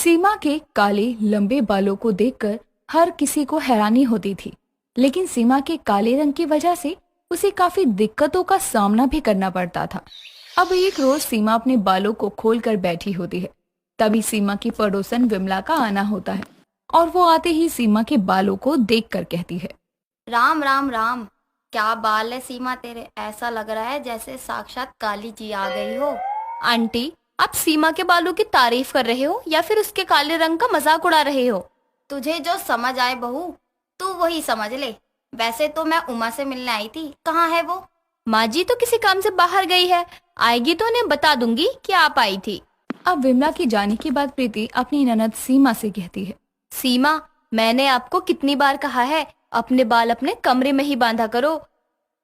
सीमा के काले लंबे बालों को देखकर हर किसी को हैरानी होती थी, लेकिन सीमा के काले रंग की वजह से उसे काफी दिक्कतों का सामना भी करना पड़ता था। अब एक रोज सीमा अपने बालों को खोलकर बैठी होती है। तभी सीमा की पड़ोसन विमला का आना होता है और वो आते ही सीमा के बालों को देखकर कहती है, राम राम राम। क्या बाल है सीमा तेरे, ऐसा लग रहा है जैसे साक्षात काली जी आ गई हो। आंटी, आप सीमा के बालों की तारीफ कर रहे हो या फिर उसके काले रंग का मजाक उड़ा रहे हो? तुझे जो समझ आए बहू, तू वही समझ ले। वैसे तो मैं उमा से मिलने आई थी, कहाँ है वो? माँ जी तो किसी काम से बाहर गई है, आएगी तो उन्हें बता दूंगी कि आप आई थी। अब विमला के जाने के बाद प्रीति अपनी ननद सीमा से कहती है, सीमा, मैंने आपको कितनी बार कहा है अपने बाल अपने कमरे में ही बांधा करो।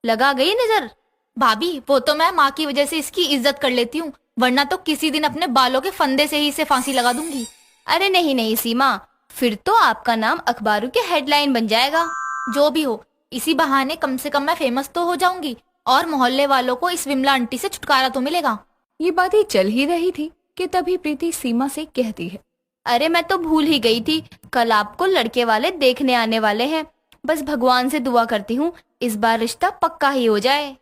लगा गई नजर? भाभी, वो तो मैं माँ की वजह से इसकी इज्जत कर लेती हूँ, वरना तो किसी दिन अपने बालों के फंदे से ही इसे फांसी लगा दूंगी। अरे नहीं नहीं सीमा, फिर तो आपका नाम अखबारों के हेडलाइन बन जाएगा। जो भी हो, इसी बहाने कम से कम मैं फेमस तो हो जाऊंगी और मोहल्ले वालों को इस विमला आंटी से छुटकारा तो मिलेगा। ये बातें चल ही रही थी कि तभी प्रीति सीमा से कहती है, अरे मैं तो भूल ही गई थी, कल आपको लड़के वाले देखने आने वाले हैं। बस भगवान से दुआ करती हूँ इस बार रिश्ता पक्का ही हो जाए।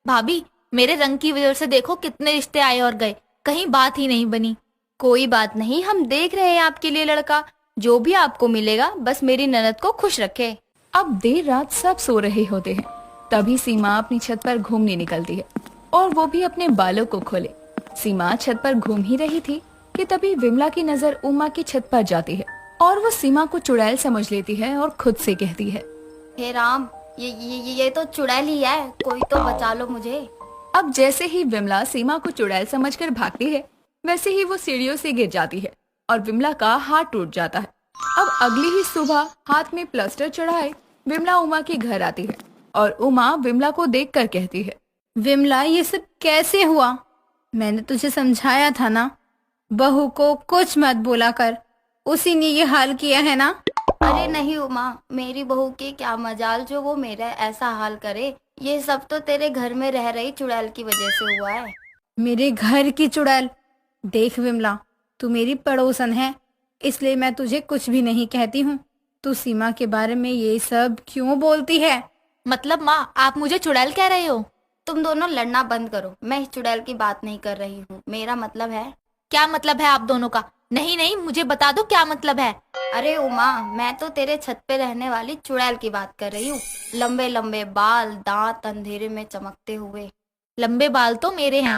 भाभी, मेरे रंग की वजह से देखो कितने रिश्ते आए और गए, कहीं बात ही नहीं बनी। कोई बात नहीं, हम देख रहे हैं आपके लिए लड़का। जो भी आपको मिलेगा बस मेरी ननद को खुश रखे। अब देर रात सब सो रहे होते हैं। तभी सीमा अपनी छत पर घूमने निकलती है और वो भी अपने बालों को खोले। सीमा छत पर घूम ही रही थी कि तभी विमला की नजर उमा की छत पर जाती है और वो सीमा को चुड़ैल समझ लेती है और खुद से कहती है, हे राम, ये तो चुड़ैल ही है, कोई तो बचा लो मुझे। अब जैसे ही विमला सीमा को चुड़ैल समझकर भागती है, वैसे ही वो सीढ़ियों से गिर जाती है और विमला का हाथ टूट जाता है। अब अगली ही सुबह हाथ में प्लास्टर चढ़ाए विमला उमा के घर आती है और उमा विमला को देखकर कहती है, विमला, ये सब कैसे हुआ? मैंने तुझे समझाया था ना, बहू को कुछ मत बोला कर, उसी ने ये हाल किया है ना। अरे नहीं उमा, मेरी बहू की क्या मजाल जो वो मेरा ऐसा हाल करे। ये सब तो तेरे घर में रह रही चुड़ैल की वजह से हुआ है। मेरे घर की चुड़ैल? देख विमला, तू मेरी पड़ोसन है, इसलिए मैं तुझे कुछ भी नहीं कहती हूँ। तू सीमा के बारे में ये सब क्यों बोलती है? मतलब माँ, आप मुझे चुड़ैल कह रहे हो? तुम दोनों लड़ना बंद करो, मैं इस चुड़ैल की बात नहीं कर रही हूँ। मेरा मतलब है। क्या मतलब है आप दोनों का? नहीं नहीं, मुझे बता दो क्या मतलब है। अरे उमा, मैं तो तेरे छत पे रहने वाली चुड़ैल की बात कर रही हूँ। लंबे लंबे बाल, दांत अंधेरे में चमकते हुए। लंबे बाल तो मेरे हैं।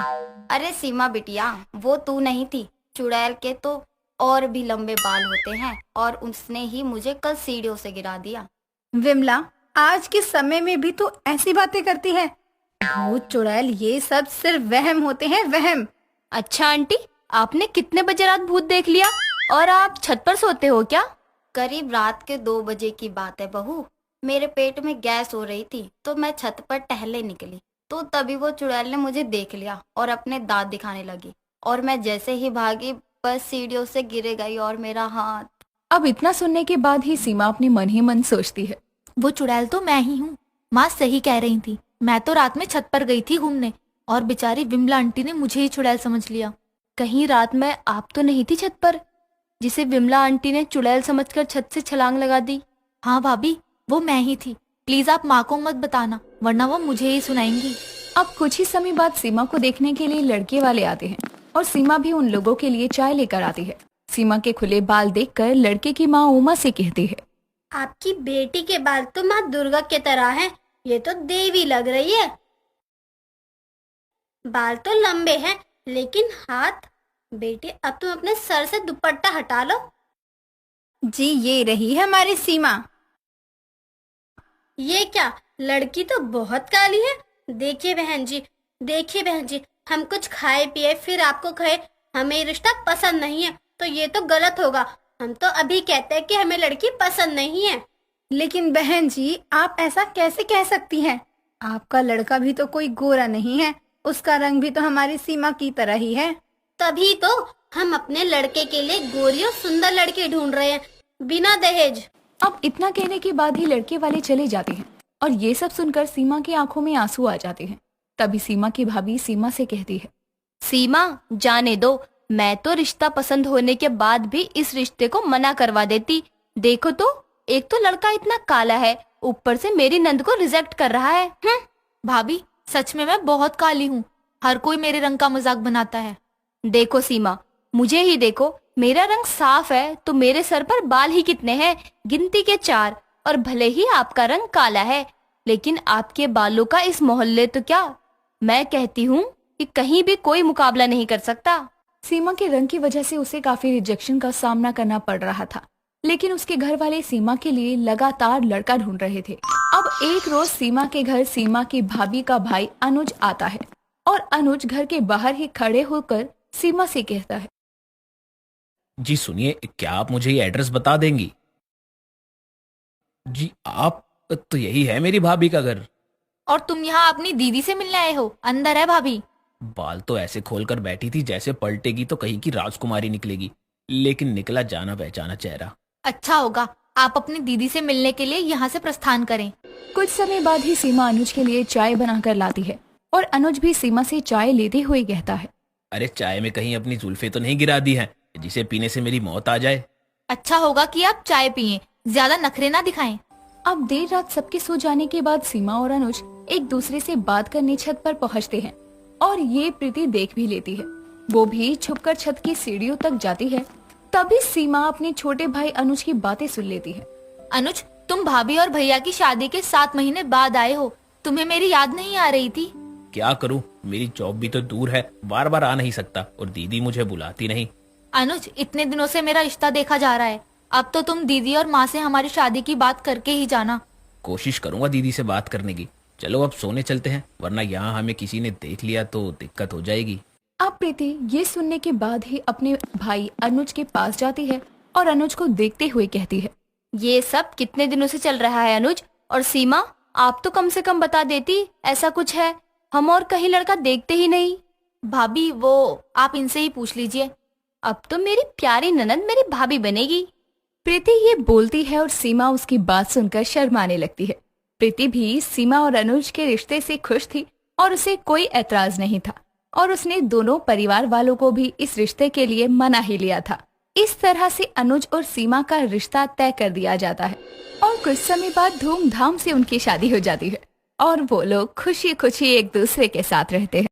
अरे सीमा बिटिया, वो तू नहीं थी। चुड़ैल के तो और भी लंबे बाल होते हैं और उसने ही मुझे कल सीढ़ियों से गिरा दिया। विमला, आज के समय में भी तू ऐसी बातें करती है? भूत चुड़ैल ये सब सिर्फ वहम होते हैं, वहम। अच्छा आंटी, आपने कितने बजे रात भूत देख लिया और आप छत पर सोते हो क्या? करीब रात के 2 बजे की बात है बहू। मेरे पेट में गैस हो रही थी तो मैं छत पर टहले निकली, तो तभी वो चुड़ैल ने मुझे देख लिया और अपने दांत दिखाने लगी और मैं जैसे ही भागी बस सीढ़ियों से गिर गई और मेरा हाथ। अब इतना सुनने के बाद ही सीमा अपने मन ही मन सोचती है, वो चुड़ैल तो मैं ही हूँ। माँ सही कह रही थी, मैं तो रात में छत पर गई थी घूमने और बेचारी विमला आंटी ने मुझे ही चुड़ैल समझ लिया। कहीं रात में आप तो नहीं थी छत पर, जिसे विमला आंटी ने चुड़ैल समझकर छत से छलांग लगा दी? हाँ भाभी, वो मैं ही थी। प्लीज आप माँ को मत बताना, वरना वो मुझे ही सुनाएंगी। अब कुछ ही समय बाद सीमा को देखने के लिए लड़के वाले आते हैं और सीमा भी उन लोगों के लिए चाय लेकर आती है। सीमा के खुले बाल देखकर लड़के की माँ उमा से कहती है, आपकी बेटी के बाल तो माँ दुर्गा की तरह हैं, ये तो देवी लग रही है। बाल तो लंबे हैं लेकिन हाथ। बेटी, अब तुम अपने सर से दुपट्टा हटा लो। जी, ये रही हमारी सीमा। ये क्या, लड़की तो बहुत काली है। देखिए बहन जी, देखिए बहन जी, हम कुछ खाए पिए फिर आपको कहे हमें ये रिश्ता पसंद नहीं है, तो ये तो गलत होगा। हम तो अभी कहते हैं कि हमें लड़की पसंद नहीं है। लेकिन बहन जी, आप ऐसा कैसे कह सकती हैं? आपका लड़का भी तो कोई गोरा नहीं है, उसका रंग भी तो हमारी सीमा की तरह ही है। तभी तो हम अपने लड़के के लिए गोरी और सुंदर लड़के ढूंढ रहे हैं, बिना दहेज। अब इतना कहने के बाद ही लड़के वाले चले जाते हैं और ये सब सुनकर सीमा की आंखों में आंसू आ जाते हैं। तभी सीमा की भाभी सीमा से कहती है, सीमा, जाने दो, मैं तो रिश्ता पसंद होने के बाद भी इस रिश्ते को मना करवा देती। देखो तो, एक तो लड़का इतना काला है, ऊपर से मेरी नंद को रिजेक्ट कर रहा है। भाभी सच में मैं बहुत काली हूँ, हर कोई मेरे रंग का मजाक बनाता है। देखो सीमा, मुझे ही देखो, मेरा रंग साफ है तो मेरे सर पर बाल ही कितने हैं, गिनती के 4। और भले ही आपका रंग काला है, लेकिन आपके बालों का इस मोहल्ले तो क्या, मैं कहती हूँ कि कहीं भी कोई मुकाबला नहीं कर सकता। सीमा के रंग की वजह से उसे काफी रिजेक्शन का सामना करना पड़ रहा था, लेकिन उसके घर वाले सीमा के लिए लगातार लड़का ढूंढ रहे थे। अब एक रोज सीमा के घर सीमा की भाभी का भाई अनुज आता है और अनुज घर के बाहर ही खड़े होकर सीमा से कहता है, जी सुनिए, क्या आप मुझे ये एड्रेस बता देंगी? जी आप, तो यही है मेरी भाभी का घर। और तुम यहाँ अपनी दीदी से मिलने आए हो? अंदर है भाभी। बाल तो ऐसे खोलकर बैठी थी जैसे पलटेगी तो कहीं की राजकुमारी निकलेगी, लेकिन निकला जाना पहचाना चेहरा। अच्छा होगा आप अपनी दीदी से मिलने के लिए यहाँ से प्रस्थान करें। कुछ समय बाद ही सीमा अनुज के लिए चाय बनाकर लाती है और अनुज भी सीमा से चाय लेते हुए कहता है, अरे चाय में कहीं अपनी जुल्फे तो नहीं गिरा दी हैं जिसे पीने से मेरी मौत आ जाए? अच्छा होगा कि आप चाय पिए, ज्यादा नखरे ना दिखाएं। अब देर रात सबके सो जाने के बाद सीमा और अनुज एक दूसरे से बात करने छत पर पहुंचते हैं और ये प्रीति देख भी लेती है। वो भी छुपकर छत की सीढ़ियों तक जाती है। तभी सीमा अपने छोटे भाई अनुज की बातें सुन लेती है। अनुज, तुम भाभी और भैया की शादी के 7 महीने बाद आए हो, तुम्हें मेरी याद नहीं आ रही थी? क्या करूं, मेरी जॉब भी तो दूर है, बार बार आ नहीं सकता और दीदी मुझे बुलाती नहीं। अनुज, इतने दिनों से मेरा रिश्ता देखा जा रहा है, अब तो तुम दीदी और माँ से हमारी शादी की बात करके ही जाना। कोशिश करूंगा दीदी से बात करने की। चलो अब सोने चलते हैं, वरना यहाँ हमें किसी ने देख लिया तो दिक्कत हो जाएगी। अब प्रीति ये सुनने के बाद ही अपने भाई अनुज के पास जाती है और अनुज को देखते हुए कहती है, ये सब कितने दिनों से चल रहा है अनुज? और सीमा, आप तो कम से कम बता देती ऐसा कुछ है, हम और कहीं लड़का देखते ही नहीं। भाभी वो आप इनसे ही पूछ लीजिए। अब तो मेरी प्यारी ननद मेरी भाभी बनेगी। प्रीति ये बोलती है और सीमा उसकी बात सुनकर शर्माने लगती है। प्रीति भी सीमा और अनुज के रिश्ते से खुश थी और उसे कोई ऐतराज नहीं था और उसने दोनों परिवार वालों को भी इस रिश्ते के लिए मना ही लिया था। इस तरह से अनुज और सीमा का रिश्ता तय कर दिया जाता है और कुछ समय बाद धूमधाम से उनकी शादी हो जाती है और वो लोग खुशी खुशी एक दूसरे के साथ रहते हैं।